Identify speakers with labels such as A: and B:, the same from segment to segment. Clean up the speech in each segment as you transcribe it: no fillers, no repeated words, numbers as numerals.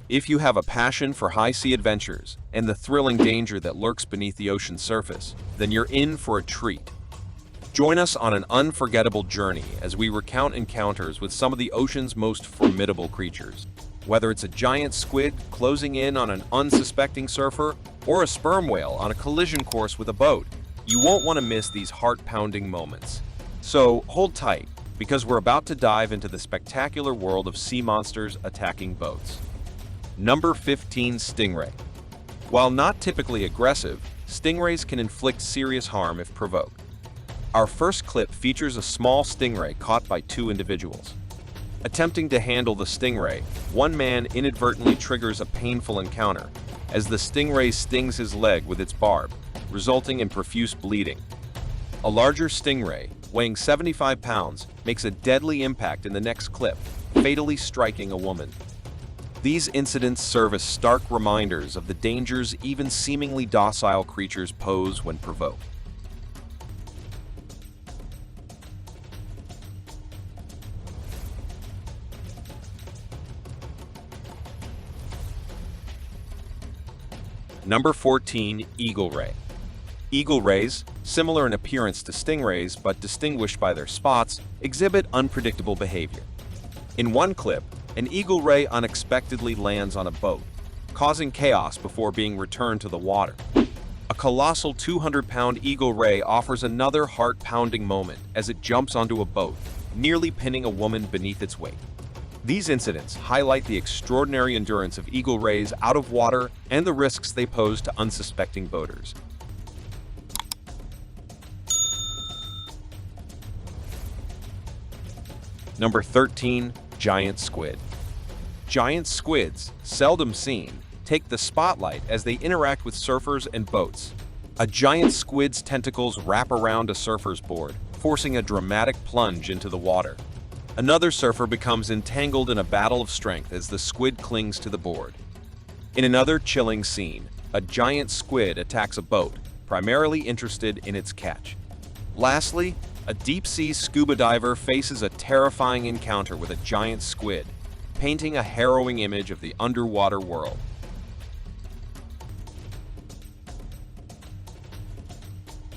A: If you have a passion for high-sea adventures and the thrilling danger that lurks beneath the ocean's surface, then you're in for a treat. Join us on an unforgettable journey as we recount encounters with some of the ocean's most formidable creatures. Whether it's a giant squid closing in on an unsuspecting surfer or a sperm whale on a collision course with a boat, you won't want to miss these heart-pounding moments. So hold tight, because we're about to dive into the spectacular world of sea monsters attacking boats. Number 15. Stingray. While not typically aggressive, stingrays can inflict serious harm if provoked. Our first clip features a small stingray caught by two individuals. Attempting to handle the stingray, one man inadvertently triggers a painful encounter as the stingray stings his leg with its barb, resulting in profuse bleeding. A larger stingray, weighing 75 pounds, makes a deadly impact in the next clip, fatally striking a woman. These incidents serve as stark reminders of the dangers even seemingly docile creatures pose when provoked. Number 14. Eagle ray. Eagle rays, similar in appearance to stingrays but distinguished by their spots, exhibit unpredictable behavior. In one clip, an eagle ray unexpectedly lands on a boat, causing chaos before being returned to the water. A colossal 200-pound eagle ray offers another heart-pounding moment as it jumps onto a boat, nearly pinning a woman beneath its weight. These incidents highlight the extraordinary endurance of eagle rays out of water and the risks they pose to unsuspecting boaters. Number 13. Giant squid. Giant squids, seldom seen, take the spotlight as they interact with surfers and boats. A giant squid's tentacles wrap around a surfer's board, forcing a dramatic plunge into the water. Another surfer becomes entangled in a battle of strength as the squid clings to the board. In another chilling scene, a giant squid attacks a boat, primarily interested in its catch. Lastly, a deep-sea scuba diver faces a terrifying encounter with a giant squid, painting a harrowing image of the underwater world.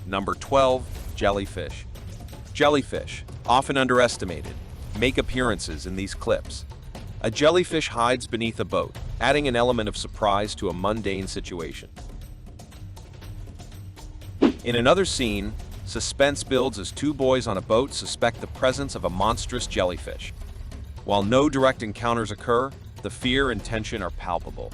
A: Number 12. Jellyfish. Jellyfish, often underestimated, make appearances in these clips. A jellyfish hides beneath a boat, adding an element of surprise to a mundane situation. In another scene, suspense builds as two boys on a boat suspect the presence of a monstrous jellyfish. While no direct encounters occur, the fear and tension are palpable.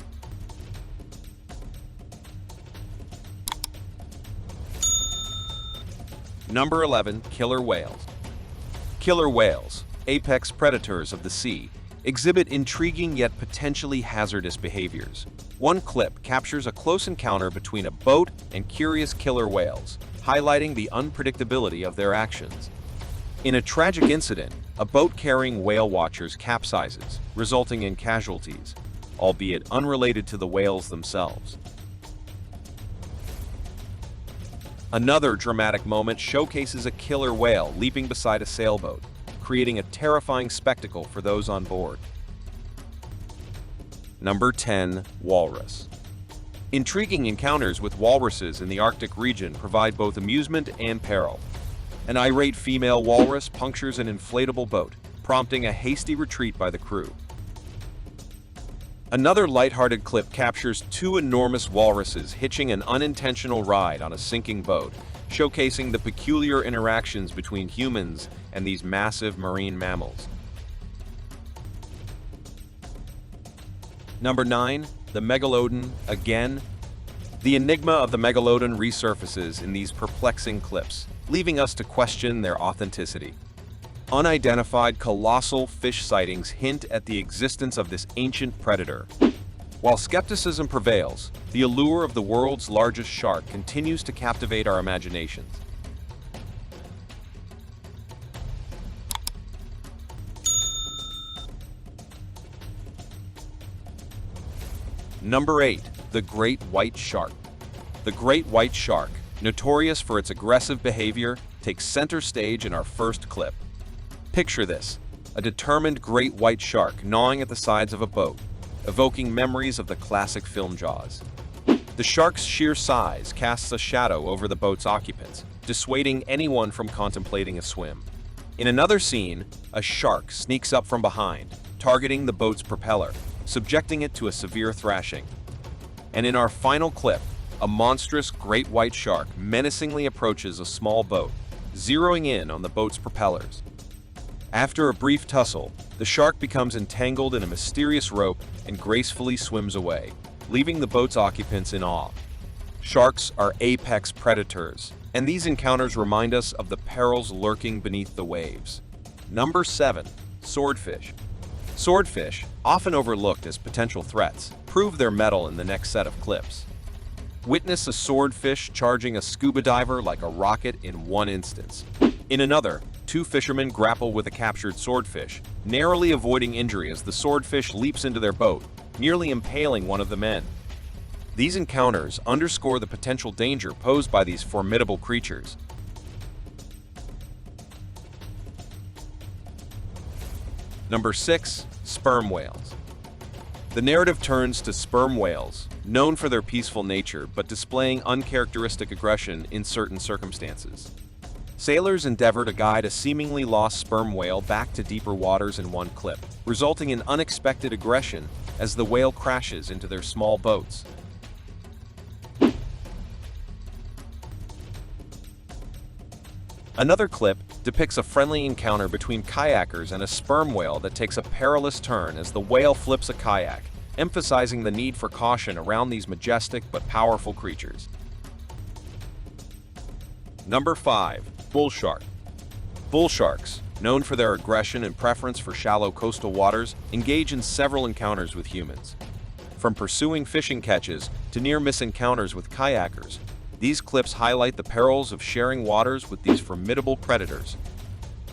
A: Number 11. Killer whales. Killer whales, apex predators of the sea, exhibit intriguing yet potentially hazardous behaviors. One clip captures a close encounter between a boat and curious killer whales, highlighting the unpredictability of their actions. In a tragic incident, a boat carrying whale watchers capsizes, resulting in casualties, albeit unrelated to the whales themselves. Another dramatic moment showcases a killer whale leaping beside a sailboat, creating a terrifying spectacle for those on board. Number 10. Walrus. Intriguing encounters with walruses in the Arctic region provide both amusement and peril. An irate female walrus punctures an inflatable boat, prompting a hasty retreat by the crew. Another lighthearted clip captures two enormous walruses hitching an unintentional ride on a sinking boat, showcasing the peculiar interactions between humans and these massive marine mammals. Number 9. The megalodon again. The enigma of the megalodon resurfaces in these perplexing clips, leaving us to question their authenticity. Unidentified colossal fish sightings hint at the existence of this ancient predator. While skepticism prevails, the allure of the world's largest shark continues to captivate our imaginations. Number 8. The great white shark. The great white shark, notorious for its aggressive behavior, takes center stage in our first clip. Picture this: a determined great white shark gnawing at the sides of a boat, evoking memories of the classic film Jaws. The shark's sheer size casts a shadow over the boat's occupants, dissuading anyone from contemplating a swim. In another scene, a shark sneaks up from behind, targeting the boat's propeller, subjecting it to a severe thrashing. And in our final clip, a monstrous great white shark menacingly approaches a small boat, zeroing in on the boat's propellers. After a brief tussle, the shark becomes entangled in a mysterious rope and gracefully swims away, leaving the boat's occupants in awe. Sharks are apex predators, and these encounters remind us of the perils lurking beneath the waves. Number 7. Swordfish. Swordfish, often overlooked as potential threats, prove their mettle in the next set of clips. Witness a swordfish charging a scuba diver like a rocket in one instance. In another, two fishermen grapple with a captured swordfish, narrowly avoiding injury as the swordfish leaps into their boat, nearly impaling one of the men. These encounters underscore the potential danger posed by these formidable creatures. Number 6. Sperm whales. The narrative turns to sperm whales, known for their peaceful nature but displaying uncharacteristic aggression in certain circumstances. Sailors endeavor to guide a seemingly lost sperm whale back to deeper waters in one clip, resulting in unexpected aggression as the whale crashes into their small boats. Another clip depicts a friendly encounter between kayakers and a sperm whale that takes a perilous turn as the whale flips a kayak, emphasizing the need for caution around these majestic but powerful creatures. Number 5. Bull shark. Bull sharks, known for their aggression and preference for shallow coastal waters, engage in several encounters with humans. From pursuing fishing catches to near-miss encounters with kayakers, these clips highlight the perils of sharing waters with these formidable predators.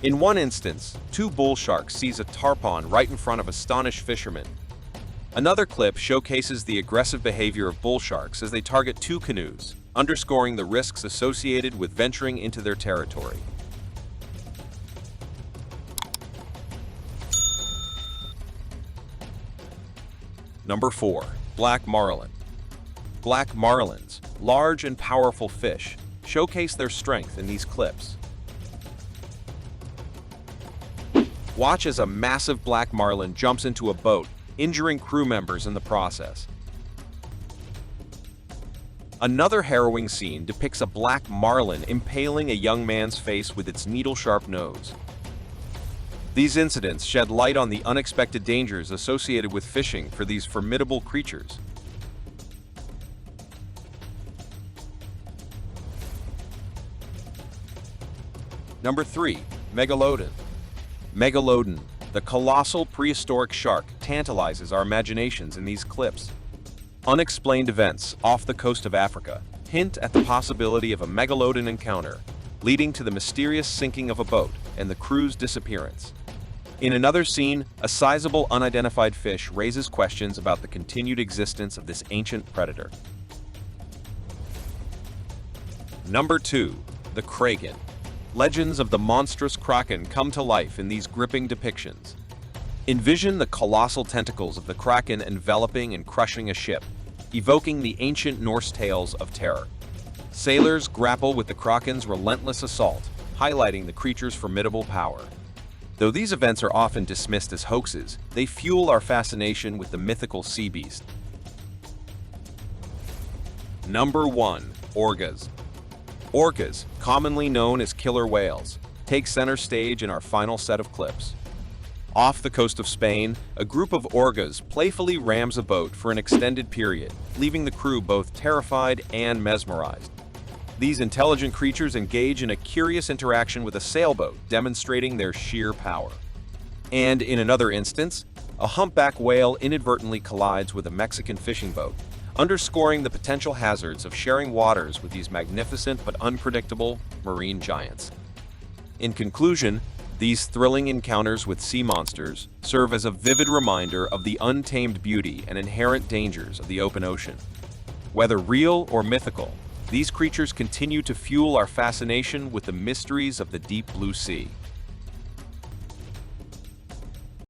A: In one instance, two bull sharks seize a tarpon right in front of astonished fishermen. Another clip showcases the aggressive behavior of bull sharks as they target two canoes, underscoring the risks associated with venturing into their territory. Number 4. Black marlin. Black marlins, large and powerful fish, showcase their strength in these clips. Watch as a massive black marlin jumps into a boat, injuring crew members in the process. Another harrowing scene depicts a black marlin impaling a young man's face with its needle-sharp nose. These incidents shed light on the unexpected dangers associated with fishing for these formidable creatures. Number 3. Megalodon. Megalodon, the colossal prehistoric shark, tantalizes our imaginations in these clips. Unexplained events off the coast of Africa hint at the possibility of a megalodon encounter, leading to the mysterious sinking of a boat and the crew's disappearance. In another scene, a sizable unidentified fish raises questions about the continued existence of this ancient predator. Number 2. The kraken. Legends of the monstrous kraken come to life in these gripping depictions. Envision the colossal tentacles of the kraken enveloping and crushing a ship, evoking the ancient Norse tales of terror. Sailors grapple with the kraken's relentless assault, highlighting the creature's formidable power. Though these events are often dismissed as hoaxes, they fuel our fascination with the mythical sea beast. Number 1. Orcas. Orcas, commonly known as killer whales, take center stage in our final set of clips. Off the coast of Spain, a group of orcas playfully rams a boat for an extended period, leaving the crew both terrified and mesmerized. These intelligent creatures engage in a curious interaction with a sailboat, demonstrating their sheer power. And in another instance, a humpback whale inadvertently collides with a Mexican fishing boat, underscoring the potential hazards of sharing waters with these magnificent but unpredictable marine giants. In conclusion, these thrilling encounters with sea monsters serve as a vivid reminder of the untamed beauty and inherent dangers of the open ocean. Whether real or mythical, these creatures continue to fuel our fascination with the mysteries of the deep blue sea.